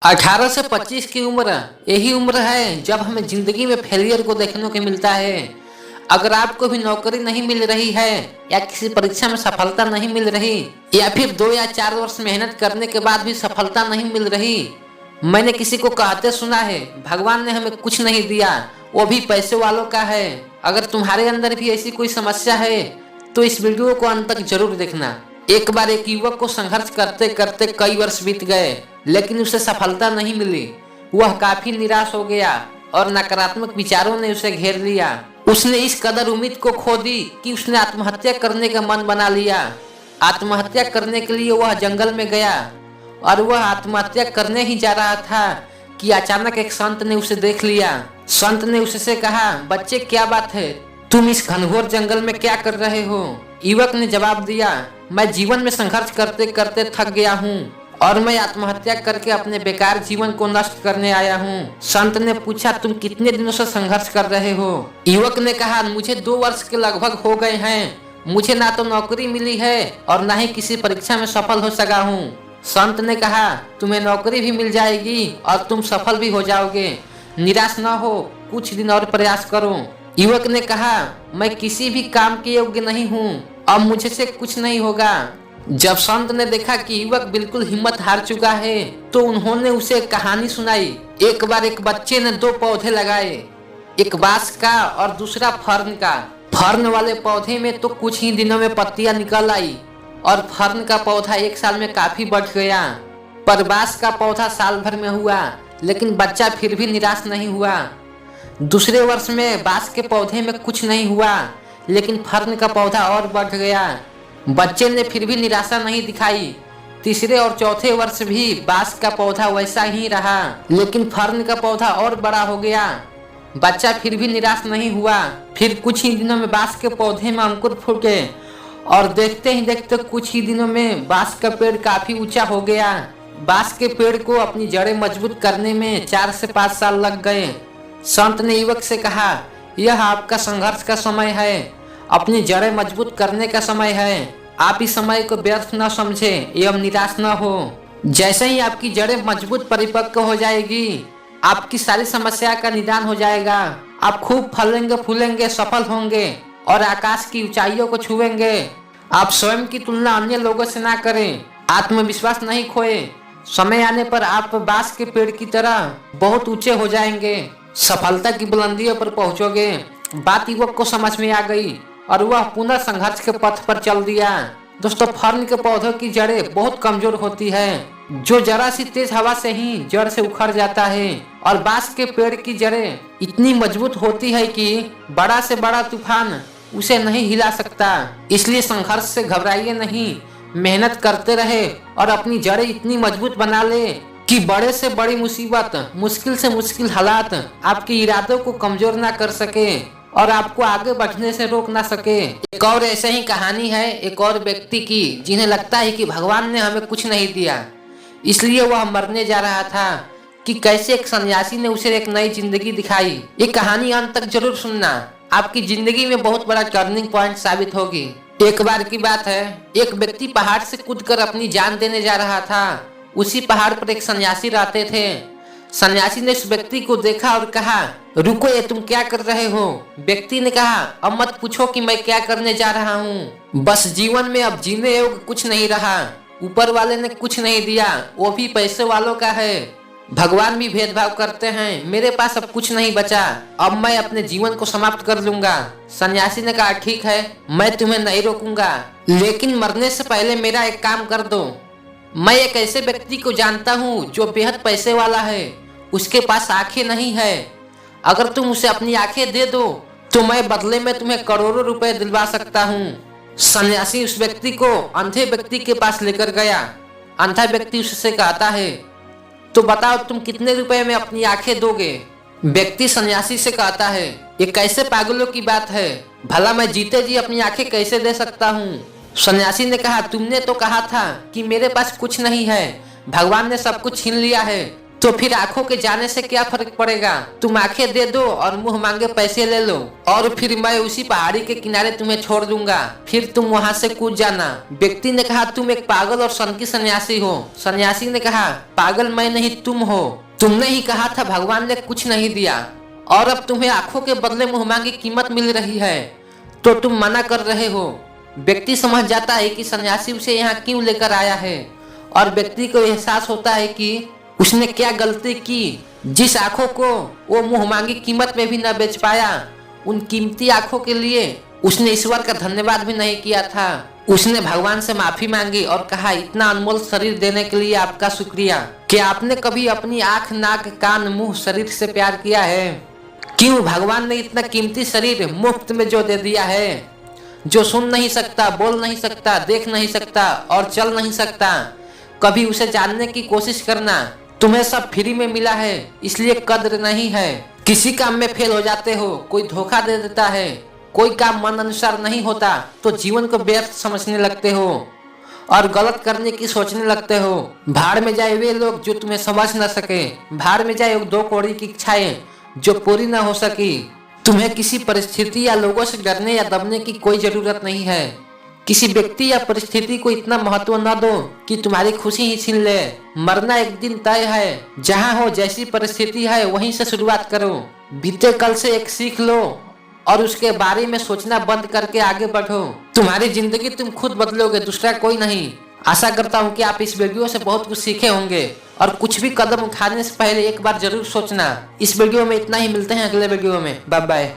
18 से 25 की उम्र यही उम्र है जब हमें जिंदगी में फेलियर को देखने को मिलता है। अगर आपको भी नौकरी नहीं मिल रही है या किसी परीक्षा में सफलता नहीं मिल रही या फिर 2 या 4 वर्ष मेहनत करने के बाद भी सफलता नहीं मिल रही, मैंने किसी को कहते सुना है भगवान ने हमें कुछ नहीं दिया, वो भी पैसे वालों का है। अगर तुम्हारे अंदर भी ऐसी कोई समस्या है तो इस वीडियो को अंत तक जरूर देखना। एक बार एक युवक को संघर्ष करते करते कई वर्ष बीत गए लेकिन उसे सफलता नहीं मिली। वह काफी निराश हो गया और नकारात्मक विचारों ने उसे घेर लिया। उसने इस कदर उम्मीद को खो दी कि उसने आत्महत्या करने का मन बना लिया। आत्महत्या करने के लिए वह जंगल में गया और वह आत्महत्या करने ही जा रहा था कि अचानक एक संत ने उसे देख लिया। संत ने उससे कहा, बच्चे क्या बात है, तुम इस घनघोर जंगल में क्या कर रहे हो? युवक ने जवाब दिया, मैं जीवन में संघर्ष करते करते थक गया हूँ और मैं आत्महत्या करके अपने बेकार जीवन को नष्ट करने आया हूँ। संत ने पूछा, तुम कितने दिनों से संघर्ष कर रहे हो? युवक ने कहा, मुझे 2 वर्ष के लगभग हो गए हैं। मुझे ना तो नौकरी मिली है और ना ही किसी परीक्षा में सफल हो सका हूँ। संत ने कहा, तुम्हें नौकरी भी मिल जाएगी और तुम सफल भी हो जाओगे। निराश न हो, कुछ दिन और प्रयास करो। युवक ने कहा, मैं किसी भी काम के योग्य नहीं हूँ, अब मुझे से कुछ नहीं होगा। जब संत ने देखा कि युवक बिल्कुल हिम्मत हार चुका है तो उन्होंने उसे एक कहानी सुनाई। एक बार एक बच्चे ने 2 पौधे लगाए, एक बांस का और दूसरा फर्न का। फर्न वाले पौधे में तो कुछ ही दिनों में पत्तियां निकल आई और फर्न का पौधा 1 साल में काफी बढ़ गया, पर बांस का पौधा साल भर में हुआ लेकिन बच्चा फिर भी निराश नहीं हुआ। दूसरे वर्ष में बांस के पौधे में कुछ नहीं हुआ लेकिन फर्न का पौधा और बढ़ गया। बच्चे ने फिर भी निराशा नहीं दिखाई। तीसरे और चौथे वर्ष भी बांस का पौधा वैसा ही रहा लेकिन फर्न का पौधा और बड़ा हो गया। बच्चा फिर भी निराश नहीं हुआ। फिर कुछ ही दिनों में बांस के पौधे में अंकुर फूटे और देखते ही देखते कुछ ही दिनों में बांस का पेड़ काफी ऊंचा हो गया। बांस के पेड़ को अपनी जड़ें मजबूत करने में 4 से 5 साल लग गए। संत ने युवक से कहा, यह आपका संघर्ष का समय है, अपनी जड़ें मजबूत करने का समय है। आप इस समय को व्यर्थ न समझे एवं निराश न हो। जैसे ही आपकी जड़ें मजबूत परिपक्व हो जाएगी, आपकी सारी समस्या का निदान हो जाएगा। आप खूब फलेंगे फूलेंगे, सफल होंगे और आकाश की ऊंचाइयों को छुएंगे। आप स्वयं की तुलना अन्य लोगों से ना करें, आत्मविश्वास नहीं खोए। समय आने पर आप बांस के पेड़ की तरह बहुत ऊंचे हो जाएंगे, सफलता की बुलंदियों पर पहुंचोगे। बात युवक को समझ में आ गई और वह पुनः संघर्ष के पथ पर चल दिया। दोस्तों, फर्न के पौधों की जड़ें बहुत कमजोर होती है, जो जरा सी तेज हवा से ही जड़ से उखड़ जाता है, और बांस के पेड़ की जड़ें इतनी मजबूत होती है कि बड़ा से बड़ा तूफान उसे नहीं हिला सकता। इसलिए संघर्ष से घबराइए नहीं, मेहनत करते रहे और अपनी जड़ें इतनी मजबूत बना ले कि बड़े से बड़ी मुसीबत, मुश्किल से मुश्किल हालात आपके इरादों को कमजोर ना कर सके और आपको आगे बढ़ने से रोक ना सके। एक और ऐसे ही कहानी है एक और व्यक्ति की जिन्हें लगता है कि भगवान ने हमें कुछ नहीं दिया, इसलिए वह मरने जा रहा था कि कैसे एक सन्यासी ने उसे एक नई जिंदगी दिखाई। ये कहानी अंत तक जरूर सुनना, आपकी जिंदगी में बहुत बड़ा टर्निंग पॉइंट साबित होगी। एक बार की बात है, एक व्यक्ति पहाड़ से कूदकर अपनी जान देने जा रहा था। उसी पहाड़ पर एक सन्यासी रहते थे। सन्यासी ने उस व्यक्ति को देखा और कहा, रुको, ये तुम क्या कर रहे हो? व्यक्ति ने कहा, अब मत पूछो कि मैं क्या करने जा रहा हूँ, बस जीवन में अब जीने योग्य कुछ नहीं रहा। ऊपर वाले ने कुछ नहीं दिया, वो भी पैसे वालों का है। भगवान भी भेदभाव करते हैं, मेरे पास अब कुछ नहीं बचा, अब मैं अपने जीवन को समाप्त कर लूंगा। सन्यासी ने कहा, ठीक है, मैं तुम्हें नहीं रोकूंगा, लेकिन मरने से पहले मेरा एक काम कर दो। मैं एक ऐसे व्यक्ति को जानता हूँ जो बेहद पैसे वाला है, उसके पास आंखें नहीं है। अगर तुम उसे अपनी आंखें दे दो तो मैं बदले में तुम्हें करोड़ों रुपए दिलवा सकता हूँ। सन्यासी उस व्यक्ति को अंधे व्यक्ति के पास लेकर गया। अंधा व्यक्ति उससे कहता है, तो बताओ तुम कितने रुपए में अपनी आंखें दोगे? व्यक्ति सन्यासी से कहता है, ये कैसे पागलों की बात है, भला मैं जीते जी अपनी आंखें कैसे दे सकता हूँ? सन्यासी ने कहा, तुमने तो कहा था कि मेरे पास कुछ नहीं है, भगवान ने सब कुछ छीन लिया है, तो फिर आंखों के जाने से क्या फर्क पड़ेगा? तुम आंखें दे दो और मुंह मांगे पैसे ले लो, और फिर मैं उसी पहाड़ी के किनारे तुम्हें छोड़ दूंगा, फिर तुम वहां से कूद जाना। व्यक्ति ने कहा, तुम एक पागल और सनकी सन्यासी हो। सन्यासी ने कहा, पागल मैं नहीं तुम हो। तुमने ही कहा था भगवान ने कुछ नहीं दिया, और अब तुम्हें आंखों के बदले मुंह मांगी कीमत मिल रही है, तो तुम मना कर रहे हो। व्यक्ति समझ जाता है कि सन्यासी उसे यहाँ क्यों लेकर आया है, और व्यक्ति को एहसास होता है कि उसने क्या गलती की। जिस आंखों को वो मुंह मांगी कीमत में भी न बेच पाया, उन कीमती आंखों के लिए उसने ईश्वर का धन्यवाद भी नहीं किया था। उसने भगवान से माफी मांगी और कहा, इतना अनमोल शरीर देने के लिए आपका शुक्रिया। क्या आपने कभी अपनी आंख, नाक, कान, मुंह, शरीर से प्यार किया है? क्यों भगवान ने इतना कीमती शरीर मुफ्त में जो दे दिया है, जो सुन नहीं सकता, बोल नहीं सकता, देख नहीं सकता और चल नहीं सकता, कभी उसे जानने की कोशिश करना। तुम्हें सब फ्री में मिला है, इसलिए कद्र नहीं है। किसी काम में फेल हो जाते हो, कोई धोखा दे देता है, कोई काम मन अनुसार नहीं होता, तो जीवन को व्यर्थ समझने लगते हो और गलत करने की सोचने लगते हो। भाड़ में जाए वे लोग जो तुम्हें समझ न सके, भाड़ में जाए दो कौड़ी की इच्छाएं जो पूरी न हो सकी। तुम्हें किसी परिस्थिति या लोगों से डरने या दबने की कोई जरूरत नहीं है। किसी व्यक्ति या परिस्थिति को इतना महत्व न दो कि तुम्हारी खुशी ही छीन ले। मरना एक दिन तय है, जहाँ हो जैसी परिस्थिति है वहीं से शुरुआत करो। बीते कल से एक सीख लो और उसके बारे में सोचना बंद करके आगे बढ़ो। तुम्हारी जिंदगी तुम खुद बदलोगे, दूसरा कोई नहीं। आशा करता हूँ कि आप इस वीडियो से बहुत कुछ सीखे होंगे, और कुछ भी कदम उठाने से पहले एक बार जरूर सोचना। इस वीडियो में इतना ही, मिलते हैं अगले वीडियो में। Bye bye.